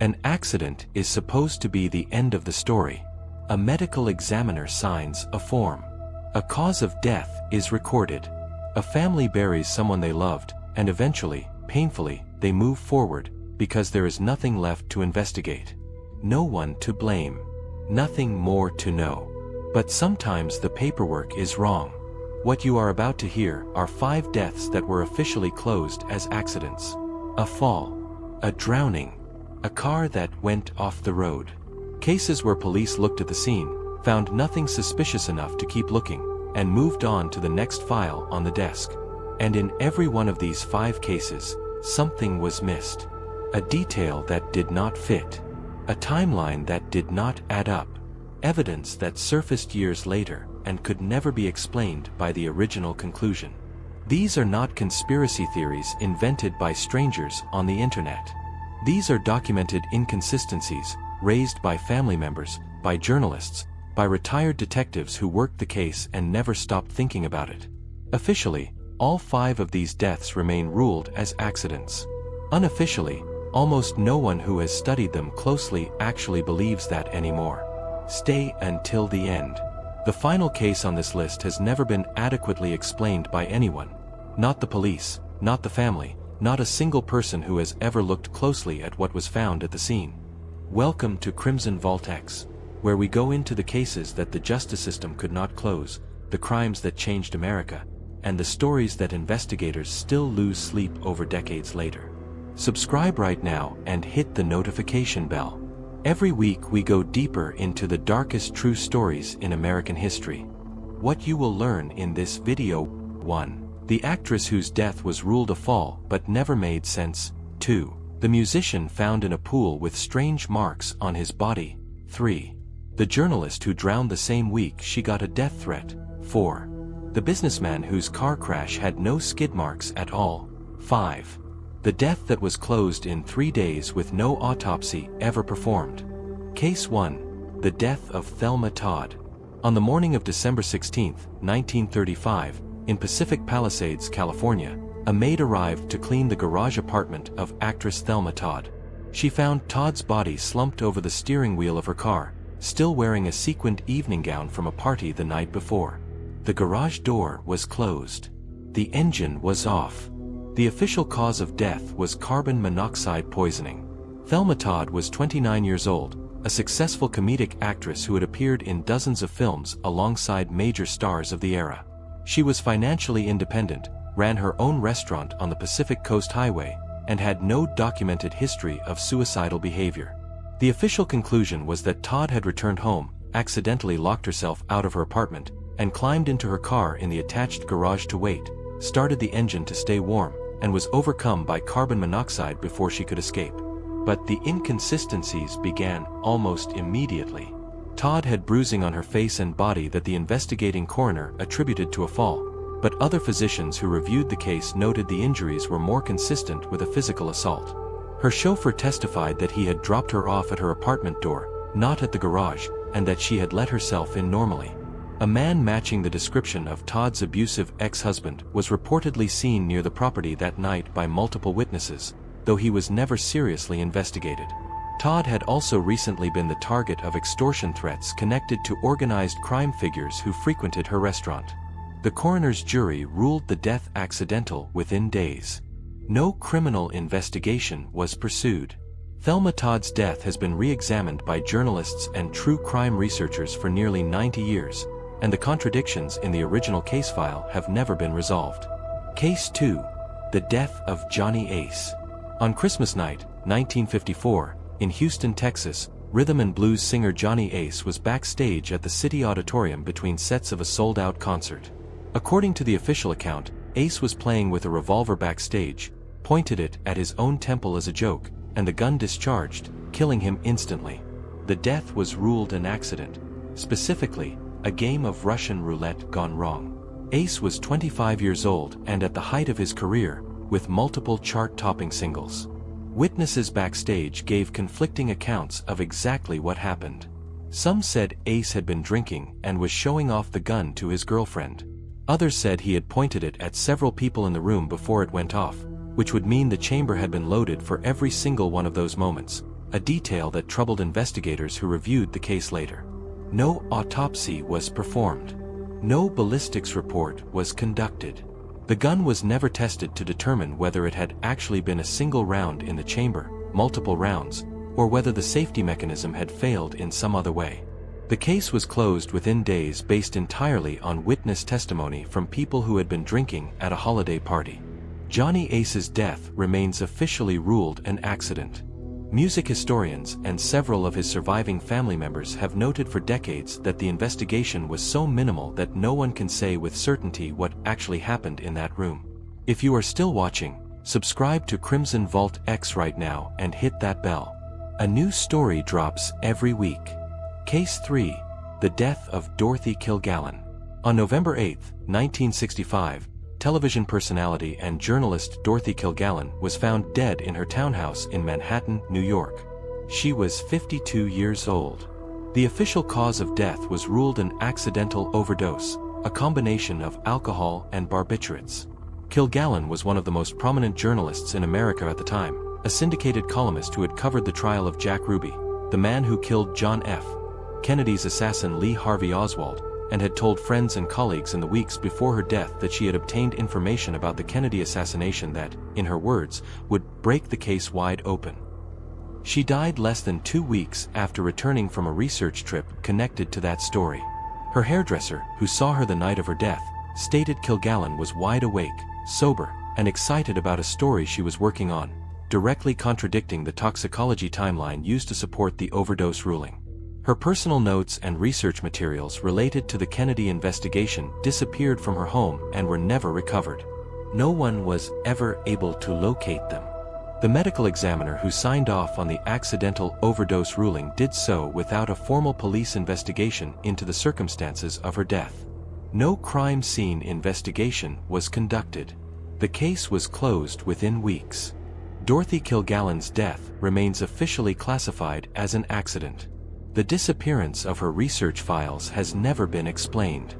An accident is supposed to be the end of the story. A medical examiner signs a form. A cause of death is recorded. A family buries someone they loved, and eventually, painfully, they move forward, because there is nothing left to investigate. No one to blame. Nothing more to know. But sometimes the paperwork is wrong. What you are about to hear are 5 deaths that were officially closed as accidents. A fall. A drowning. A car that went off the road. Cases where police looked at the scene, found nothing suspicious enough to keep looking, and moved on to the next file on the desk. And in every one of these 5 cases, something was missed. A detail that did not fit. A timeline that did not add up. Evidence that surfaced years later and could never be explained by the original conclusion. These are not conspiracy theories invented by strangers on the internet. These are documented inconsistencies raised by family members, by journalists, by retired detectives who worked the case and never stopped thinking about it. Officially, all 5 of these deaths remain ruled as accidents. Unofficially, almost no one who has studied them closely actually believes that anymore. Stay until the end. The final case on this list has never been adequately explained by anyone. Not the police, not the family, not a single person who has ever looked closely at what was found at the scene. Welcome to Crimson Vault X, where we go into the cases that the justice system could not close, the crimes that changed America, and the stories that investigators still lose sleep over decades later. Subscribe right now and hit the notification bell. Every week we go deeper into the darkest true stories in American history. What you will learn in this video: 1. The actress whose death was ruled a fall but never made sense. 2. The musician found in a pool with strange marks on his body. 3. The journalist who drowned the same week she got a death threat. 4. The businessman whose car crash had no skid marks at all. 5. The death that was closed in 3 days with no autopsy ever performed. Case 1. The death of Thelma Todd. On the morning of December 16, 1935, in Pacific Palisades, California, a maid arrived to clean the garage apartment of actress Thelma Todd. She found Todd's body slumped over the steering wheel of her car, still wearing a sequined evening gown from a party the night before. The garage door was closed. The engine was off. The official cause of death was carbon monoxide poisoning. Thelma Todd was 29 years old, a successful comedic actress who had appeared in dozens of films alongside major stars of the era. She was financially independent, ran her own restaurant on the Pacific Coast Highway, and had no documented history of suicidal behavior. The official conclusion was that Todd had returned home, accidentally locked herself out of her apartment, and climbed into her car in the attached garage to wait, started the engine to stay warm, and was overcome by carbon monoxide before she could escape. But the inconsistencies began almost immediately. Todd had bruising on her face and body that the investigating coroner attributed to a fall, but other physicians who reviewed the case noted the injuries were more consistent with a physical assault. Her chauffeur testified that he had dropped her off at her apartment door, not at the garage, and that she had let herself in normally. A man matching the description of Todd's abusive ex-husband was reportedly seen near the property that night by multiple witnesses, though he was never seriously investigated. Todd had also recently been the target of extortion threats connected to organized crime figures who frequented her restaurant. The coroner's jury ruled the death accidental within days. No criminal investigation was pursued. Thelma Todd's death has been re-examined by journalists and true crime researchers for nearly 90 years, and the contradictions in the original case file have never been resolved. Case 2. The death of Johnny Ace. On Christmas night, 1954, in Houston, Texas, rhythm and blues singer Johnny Ace was backstage at the City Auditorium between sets of a sold-out concert. According to the official account, Ace was playing with a revolver backstage, pointed it at his own temple as a joke, and the gun discharged, killing him instantly. The death was ruled an accident. Specifically, a game of Russian roulette gone wrong. Ace was 25 years old and at the height of his career, with multiple chart-topping singles. Witnesses backstage gave conflicting accounts of exactly what happened. Some said Ace had been drinking and was showing off the gun to his girlfriend. Others said he had pointed it at several people in the room before it went off, which would mean the chamber had been loaded for every single one of those moments, a detail that troubled investigators who reviewed the case later. No autopsy was performed. No ballistics report was conducted. The gun was never tested to determine whether it had actually been a single round in the chamber, multiple rounds, or whether the safety mechanism had failed in some other way. The case was closed within days based entirely on witness testimony from people who had been drinking at a holiday party. Johnny Ace's death remains officially ruled an accident. Music historians and several of his surviving family members have noted for decades that the investigation was so minimal that no one can say with certainty what actually happened in that room. If you are still watching, subscribe to Crimson Vault X right now and hit that bell. A new story drops every week. Case 3. The Death of Dorothy Kilgallen. On November 8, 1965, television personality and journalist Dorothy Kilgallen was found dead in her townhouse in Manhattan, New York. She was 52 years old. The official cause of death was ruled an accidental overdose, a combination of alcohol and barbiturates. Kilgallen was one of the most prominent journalists in America at the time, a syndicated columnist who had covered the trial of Jack Ruby, the man who killed John F. Kennedy's assassin Lee Harvey Oswald, and had told friends and colleagues in the weeks before her death that she had obtained information about the Kennedy assassination that, in her words, would break the case wide open. She died less than 2 weeks after returning from a research trip connected to that story. Her hairdresser, who saw her the night of her death, stated Kilgallen was wide awake, sober, and excited about a story she was working on, directly contradicting the toxicology timeline used to support the overdose ruling. Her personal notes and research materials related to the Kennedy investigation disappeared from her home and were never recovered. No one was ever able to locate them. The medical examiner who signed off on the accidental overdose ruling did so without a formal police investigation into the circumstances of her death. No crime scene investigation was conducted. The case was closed within weeks. Dorothy Kilgallen's death remains officially classified as an accident. The disappearance of her research files has never been explained.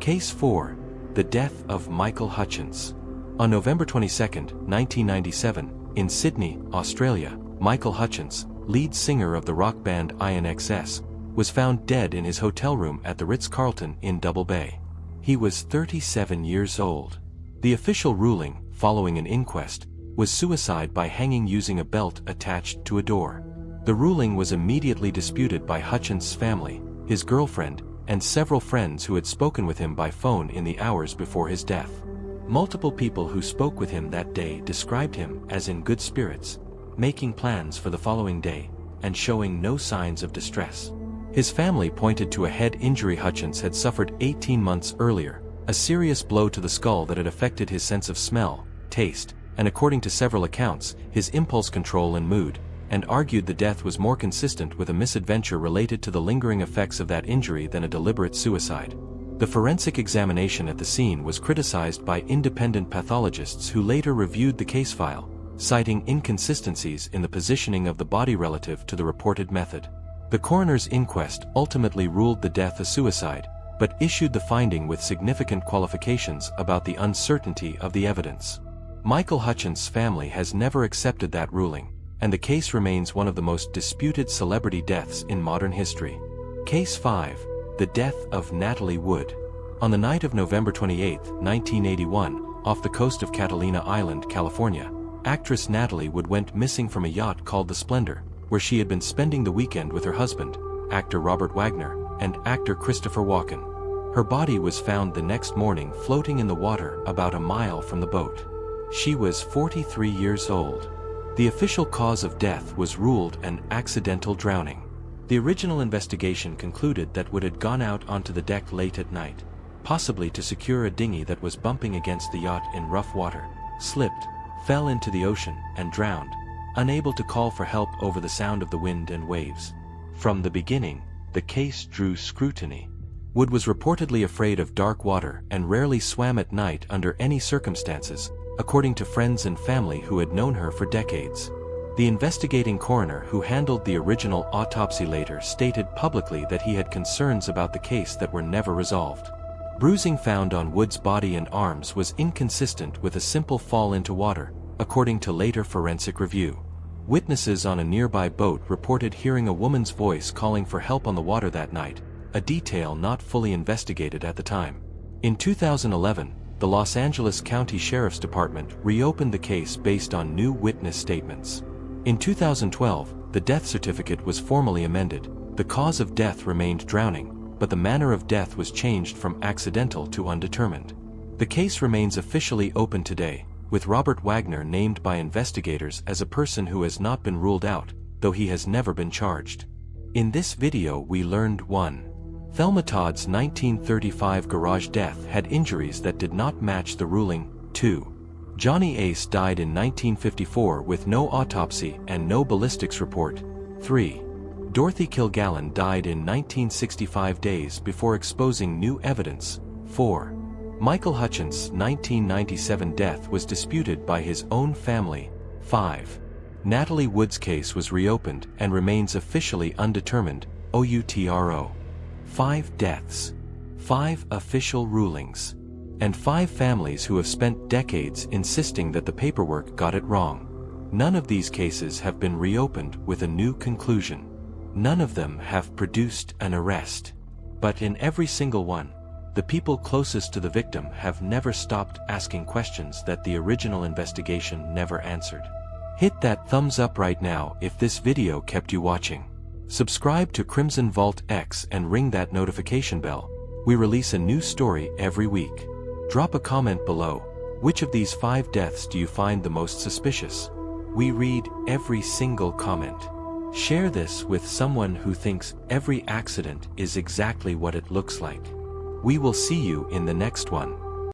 Case 4. The Death of Michael Hutchence. On November 22, 1997, in Sydney, Australia, Michael Hutchence, lead singer of the rock band INXS, was found dead in his hotel room at the Ritz-Carlton in Double Bay. He was 37 years old. The official ruling, following an inquest, was suicide by hanging using a belt attached to a door. The ruling was immediately disputed by Hutchence's family, his girlfriend, and several friends who had spoken with him by phone in the hours before his death. Multiple people who spoke with him that day described him as in good spirits, making plans for the following day, and showing no signs of distress. His family pointed to a head injury Hutchence had suffered 18 months earlier, a serious blow to the skull that had affected his sense of smell, taste, and according to several accounts, his impulse control and mood, and argued the death was more consistent with a misadventure related to the lingering effects of that injury than a deliberate suicide. The forensic examination at the scene was criticized by independent pathologists who later reviewed the case file, citing inconsistencies in the positioning of the body relative to the reported method. The coroner's inquest ultimately ruled the death a suicide, but issued the finding with significant qualifications about the uncertainty of the evidence. Michael Hutchence's family has never accepted that ruling, and the case remains one of the most disputed celebrity deaths in modern history. Case 5. The Death of Natalie Wood. On the night of November 28, 1981, off the coast of Catalina Island, California, actress Natalie Wood went missing from a yacht called the Splendor, where she had been spending the weekend with her husband, actor Robert Wagner, and actor Christopher Walken. Her body was found the next morning floating in the water about a mile from the boat. She was 43 years old. The official cause of death was ruled an accidental drowning. The original investigation concluded that Wood had gone out onto the deck late at night, possibly to secure a dinghy that was bumping against the yacht in rough water, slipped, fell into the ocean, and drowned, unable to call for help over the sound of the wind and waves. From the beginning, the case drew scrutiny. Wood was reportedly afraid of dark water and rarely swam at night under any circumstances, according to friends and family who had known her for decades. The investigating coroner who handled the original autopsy later stated publicly that he had concerns about the case that were never resolved. Bruising found on Wood's body and arms was inconsistent with a simple fall into water, according to later forensic review. Witnesses on a nearby boat reported hearing a woman's voice calling for help on the water that night, a detail not fully investigated at the time. In 2011, the Los Angeles County Sheriff's Department reopened the case based on new witness statements. In 2012, the death certificate was formally amended. The cause of death remained drowning, but the manner of death was changed from accidental to undetermined. The case remains officially open today, with Robert Wagner named by investigators as a person who has not been ruled out, though he has never been charged. In this video we learned 1. Thelma Todd's 1935 garage death had injuries that did not match the ruling. 2. Johnny Ace died in 1954 with no autopsy and no ballistics report. 3. Dorothy Kilgallen died in 1965 days before exposing new evidence. 4. Michael Hutchins' 1997 death was disputed by his own family. 5. Natalie Wood's case was reopened and remains officially undetermined. OUTRO. 5 deaths. 5 official rulings. And 5 families who have spent decades insisting that the paperwork got it wrong. None of these cases have been reopened with a new conclusion. None of them have produced an arrest. But in every single one, the people closest to the victim have never stopped asking questions that the original investigation never answered. Hit that thumbs up right now if this video kept you watching. Subscribe to Crimson Vault X and ring that notification bell. We release a new story every week. Drop a comment below. Which of these 5 deaths do you find the most suspicious? We read every single comment. Share this with someone who thinks every accident is exactly what it looks like. We will see you in the next one.